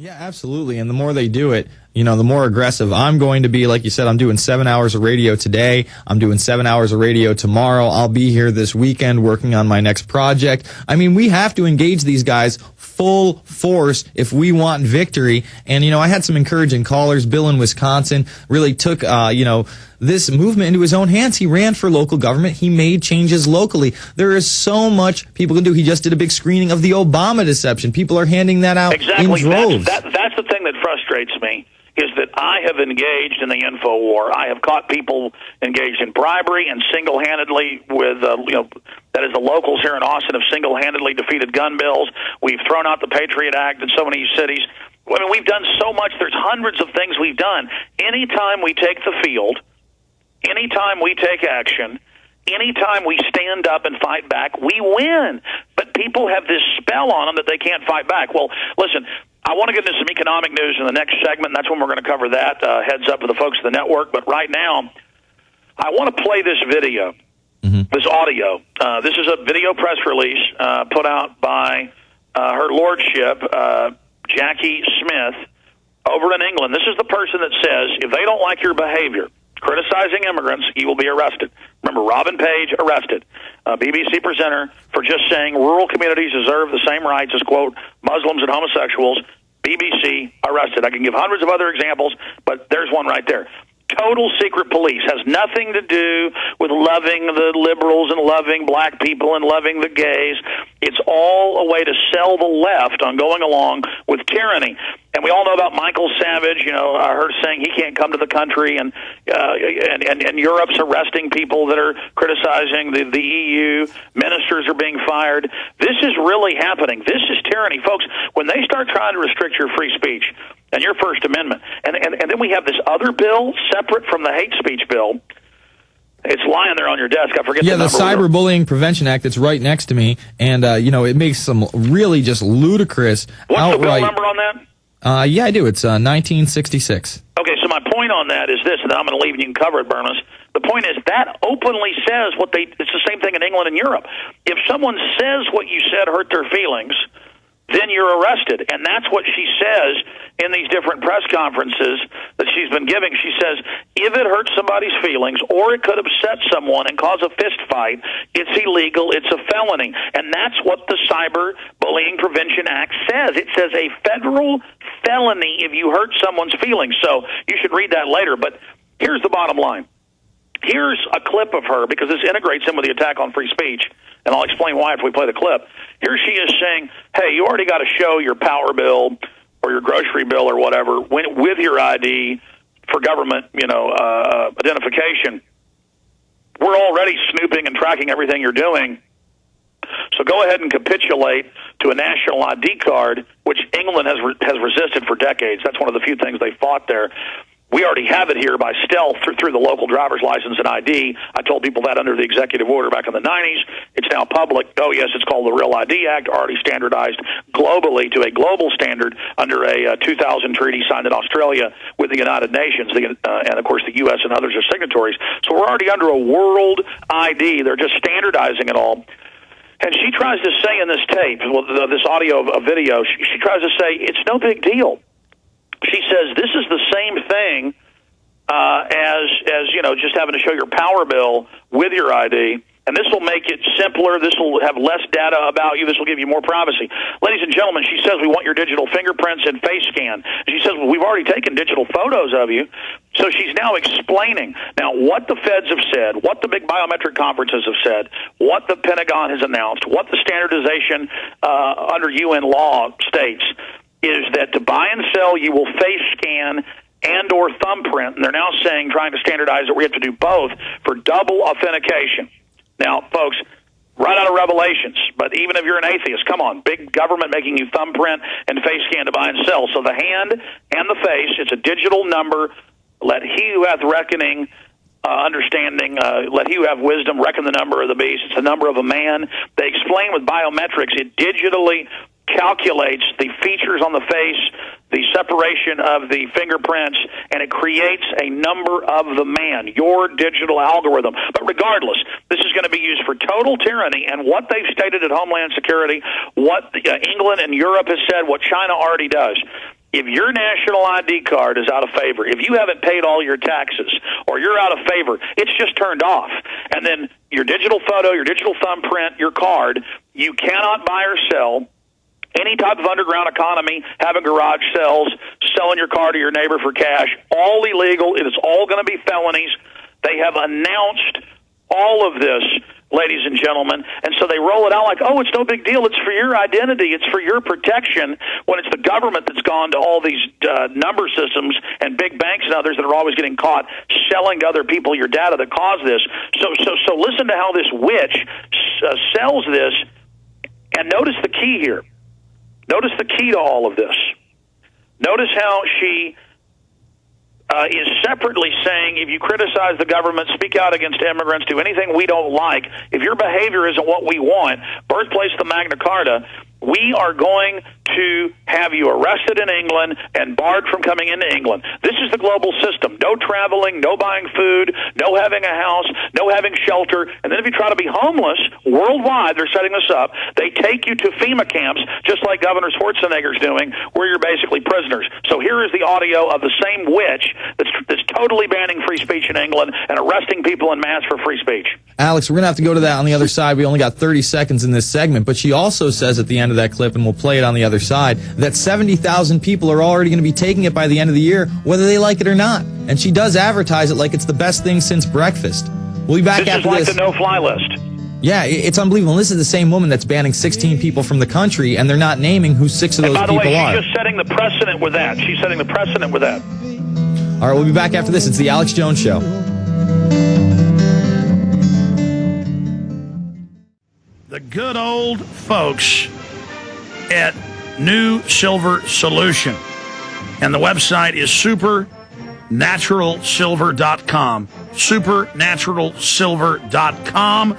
Yeah, absolutely. And the more they do it, the more aggressive. I'm going to be, like you said, I'm doing 7 hours of radio today. I'm doing 7 hours of radio tomorrow. I'll be here this weekend working on my next project. I mean, we have to engage these guys full force if we want victory. And, I had some encouraging callers. Bill in Wisconsin really took, this movement into his own hands. He ran for local government. He made changes locally. There is so much people can do. He just did a big screening of the Obama deception. People are handing that out in droves. That's the thing that frustrates me, is that I have engaged in the info war. I have caught people engaged in bribery and single-handedly with, that is the locals here in Austin have single-handedly defeated gun bills. We've thrown out the Patriot Act in so many cities. I mean, we've done so much. There's hundreds of things we've done. Anytime we take the field, anytime we take action, anytime we stand up and fight back, we win. But people have this spell on them that they can't fight back. Well, listen, I want to get into some economic news in the next segment, and that's when we're going to cover that. Heads up to the folks of the network. But right now, I want to play this video, this audio. This is a video press release put out by Her Lordship, Jackie Smith, over in England. This is the person that says, if they don't like your behavior, criticizing immigrants, you will be arrested. Remember, Robin Page arrested, BBC presenter, for just saying rural communities deserve the same rights as, quote, Muslims and homosexuals. BBC arrested. I can give hundreds of other examples, but there's one right there. Total secret police has nothing to do with loving the liberals and loving black people and loving the gays. It's all a way to sell the left on going along with tyranny. And we all know about Michael Savage. I heard saying he can't come to the country, and Europe's arresting people that are criticizing the EU. Ministers are being fired. This is really happening. This is tyranny, folks. When they start trying to restrict your free speech and your First Amendment, and then we have this other bill separate from the hate speech bill. It's lying there on your desk. I forget the number. Yeah, the Cyberbullying Prevention Act. It's right next to me, and it makes some really just ludicrous. What's the bill number on that? Yeah, I do. It's 1966. Okay, so my point on that is this, and then I'm going to leave and you can cover it, Bermas. The point is that openly says it's the same thing in England and Europe. If someone says what you said hurt their feelings, then you're arrested. And that's what she says in these different press conferences that she's been giving. She says, if it hurts somebody's feelings or it could upset someone and cause a fist fight, it's illegal, it's a felony. And that's what the Cyberbullying Prevention Act says. It says a federal felony if you hurt someone's feelings. So you should read that later. But here's the bottom line. Here's a clip of her, because this integrates in with the attack on free speech, and I'll explain why if we play the clip. Here she is saying, hey, you already got to show your power bill or your grocery bill or whatever with your ID for government, identification. We're already snooping and tracking everything you're doing. So go ahead and capitulate to a national ID card, which England has resisted for decades. That's one of the few things they fought there. We already have it here by stealth through the local driver's license and ID. I told people that under the executive order back in the 90s. It's now public. Oh, yes, it's called the Real ID Act, already standardized globally to a global standard under a 2000 treaty signed in Australia with the United Nations. And, of course, the U.S. and others are signatories. So we're already under a world ID. They're just standardizing it all. And she tries to say in this tape, this audio of video, she tries to say it's no big deal. She says this is the same thing as just having to show your power bill with your ID, and this will make it simpler. This will have less data about you. This will give you more privacy. Ladies and gentlemen, she says we want your digital fingerprints and face scan. She says we've already taken digital photos of you. So she's now explaining what the feds have said, what the big biometric conferences have said, what the Pentagon has announced, what the standardization under UN law states, is that to buy and sell, you will face scan and or thumbprint. And they're now saying, trying to standardize it, we have to do both for double authentication. Now, folks, right out of Revelations, but even if you're an atheist, come on, big government making you thumbprint and face scan to buy and sell. So the hand and the face, it's a digital number. Let he who hath reckoning, understanding, let he who have wisdom reckon the number of the beast. It's the number of a man. They explain with biometrics, it digitally calculates the features on the face, the separation of the fingerprints, and it creates a number of the man, your digital algorithm. But regardless, this is going to be used for total tyranny, and what they've stated at Homeland Security, what England and Europe has said, what China already does. if your national ID card is out of favor, if you haven't paid all your taxes or you're out of favor, it's just turned off. And then your digital photo, your digital thumbprint, your card, you cannot buy or sell any type of underground economy, having garage sales, selling your car to your neighbor for cash, all illegal. It is all going to be felonies. They have announced all of this, ladies and gentlemen, and so they roll it out like, oh, it's no big deal. It's for your identity. It's for your protection, when it's the government that's gone to all these number systems and big banks and others that are always getting caught selling to other people your data that caused this. So listen to how this witch sells this, and notice the key here. Notice the key to all of this. Notice how she is separately saying, if you criticize the government, speak out against immigrants, do anything we don't like, if your behavior isn't what we want, birthplace of the Magna Carta, we are going to have you arrested in England and barred from coming into England. This is the global system. No traveling, no buying food, no having a house, no having shelter. And then if you try to be homeless worldwide, they're setting this up, they take you to FEMA camps, just like Governor Schwarzenegger's doing, where you're basically prisoners. So here is the audio of the same witch that's totally banning free speech in England and arresting people en masse for free speech. Alex, we're going to have to go to that on the other side. We only got 30 seconds in this segment, but she also says at the end of that clip, and we'll play it on the other side, that 70,000 people are already going to be taking it by the end of the year, whether they like it or not. And she does advertise it like it's the best thing since breakfast. We'll be back after this. This is like the no-fly list. Yeah, it's unbelievable. And this is the same woman that's banning 16 people from the country, and they're not naming who 6 of those people are. By the way, she's just setting the precedent with that. She's setting the precedent with that. All right, we'll be back after this. It's the Alex Jones Show. The good old folks at New Silver Solution. And the website is supernaturalsilver.com. Supernaturalsilver.com.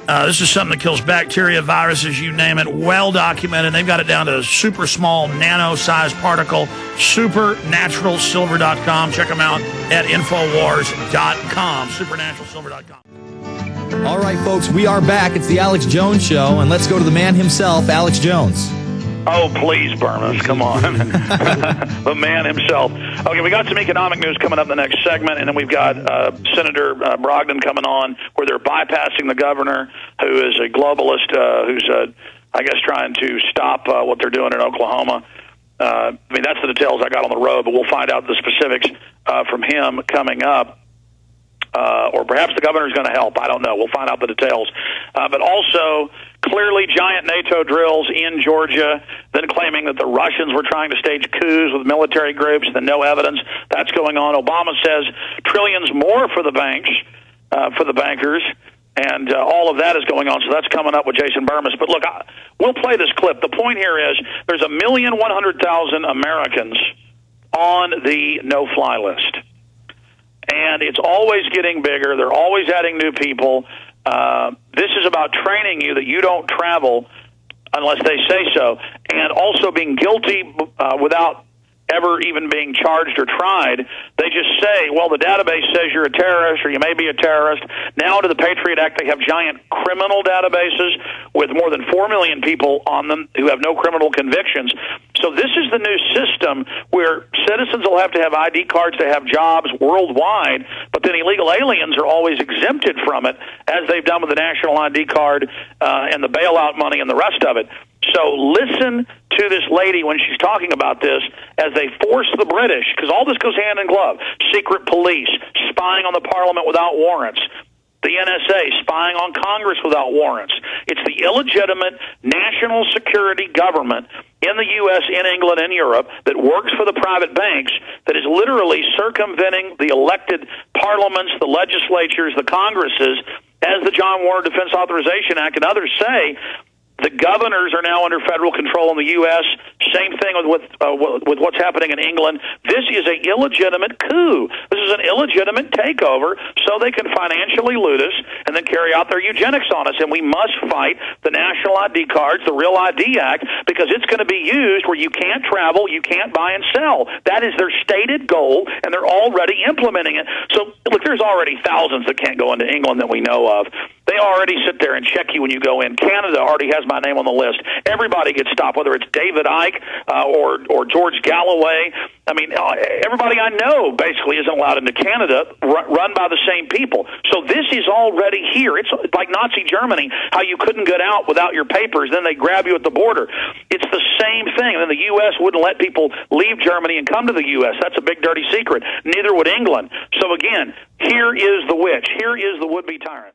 This is something that kills bacteria, viruses, you name it, well documented. They've got it down to a super small nano-sized particle. Supernaturalsilver.com. Check them out at Infowars.com. Supernaturalsilver.com. All right, folks, we are back. It's the Alex Jones Show, and let's go to the man himself, Alex Jones. Oh, please, Bermas, come on. The man himself. Okay, we got some economic news coming up in the next segment, and then we've got Senator Brogdon coming on, where they're bypassing the governor, who is a globalist, who's, I guess, trying to stop what they're doing in Oklahoma. I mean, that's the details I got on the road, but we'll find out the specifics from him coming up. Or perhaps the governor's going to help. I don't know. We'll find out the details. But also, clearly giant NATO drills in Georgia, then claiming that the Russians were trying to stage coups with military groups, then no evidence. That's going on. Obama says trillions more for the banks, for the bankers, and all of that is going on. So that's coming up with Jason Bermas. But look, we'll play this clip. The point here is there's 1,100,000 Americans on the no-fly list. And it's always getting bigger. They're always adding new people. This is about training you that you don't travel unless they say so, and also being guilty without ever even being charged or tried. They just say, well, the database says you're a terrorist or you may be a terrorist. Now under the Patriot Act, they have giant criminal databases with more than 4 million people on them who have no criminal convictions. So this is the new system where citizens will have to have ID cards to have jobs worldwide, but then illegal aliens are always exempted from it, as they've done with the national ID card and the bailout money and the rest of it. So listen to this lady when she's talking about this as they force the British, because all this goes hand in glove. Secret police, spying on the parliament without warrants. The NSA spying on Congress without warrants. It's the illegitimate national security government in the U.S., in England, and Europe that works for the private banks that is literally circumventing the elected parliaments, the legislatures, the Congresses, as the John Warner Defense Authorization Act and others say. The governors are now under federal control in the U.S. Same thing with what's happening in England. This is an illegitimate coup. This is an illegitimate takeover so they can financially loot us and then carry out their eugenics on us. And we must fight the national ID cards, the Real ID Act, because it's going to be used where you can't travel, you can't buy and sell. That is their stated goal, and they're already implementing it. So, look, there's already thousands that can't go into England that we know of. They already sit there and check you when you go in. Canada already has my name on the list. Everybody gets stopped, whether it's David Icke or George Galloway. I mean, everybody I know basically isn't allowed into Canada, run by the same people. So this is already here. It's like Nazi Germany, how you couldn't get out without your papers, then they grab you at the border. It's the same thing. And then the U.S. wouldn't let people leave Germany and come to the U.S. That's a big, dirty secret. Neither would England. So again, here is the witch. Here is the would-be tyrant.